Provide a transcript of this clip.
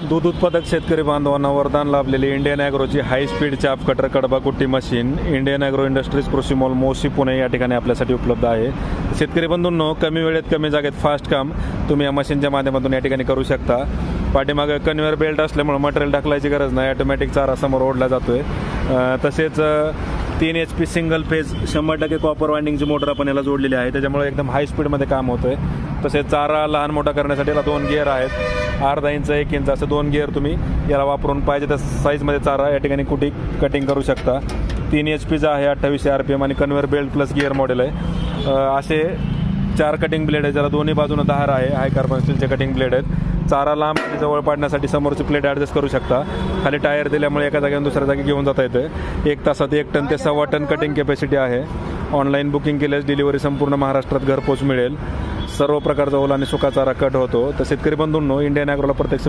दूध उत्पादक शेतकरी बांधवांना वरदान लाभलेली इंडियन ॲग्रोची हाय स्पीड चाप कटर कडबा कुट्टी मशीन इंडियन ॲग्रो इंडस्ट्रीज कृषी मॉल मोशी पुणे या ठिकाणी आपल्यासाठी उपलब्ध आहे। शेतकरी बंधूंनो, कमी वेळेत कमी जागेत फास्ट काम तुम्ही या मशीनच्या माध्यमातून या ठिकाणी करू शकता। पाठीमागे कन्व्हेअर बेल्ट असल्यामुळे मटेरियल टाकलायची गरज नाही, ऑटोमॅटिक चारा समोर ओढला जातोय। तसेच 3 HP सिंगल फेज 100% कॉपर वाइंडिंगची मोटर आपण याला जोडलेली आहे, त्याच्यामुळे एकदम हाय स्पीडमध्ये काम होतंय। तसेच चारा लहान मोठा करण्यासाठी याला 2 गिअर आहेत, अर्धा इंच 1 इंच असं 2 गिअर तुम्ही याला वापरून पाहिजे त्या साईजमध्ये चारा या ठिकाणी कुठे कटिंग करू शकता। 3 HPचा आहे, 2800 RPM आणि conveyor belt plus gear model आहे। असे 4 कटिंग ब्लेड आहेत, ज्याला दोन्ही बाजूने धार आहे, हाय कार्बन स्टीलचे कटिंग ब्लेड आहेत। चारा लांब आणि जवळ पाडण्यासाठी समोरची प्लेट ॲडजस्ट करू शकता। खाली टायर दिल्यामुळे एका जागेवरून दुसऱ्या जागी घेऊन जाता येते। 1 तासात 1 टन ते 1.25 टन कटिंग कॅपॅसिटी आहे। ऑनलाईन बुकिंग केल्यास डिलिव्हरी संपूर्ण महाराष्ट्रात घरपोच मिळेल। सर्व प्रकारचा ओला आणि सुका चारा कट होतो। तर शेतकरी बंधूंनो, इंडियन ॲग्रोला प्रत्यक्ष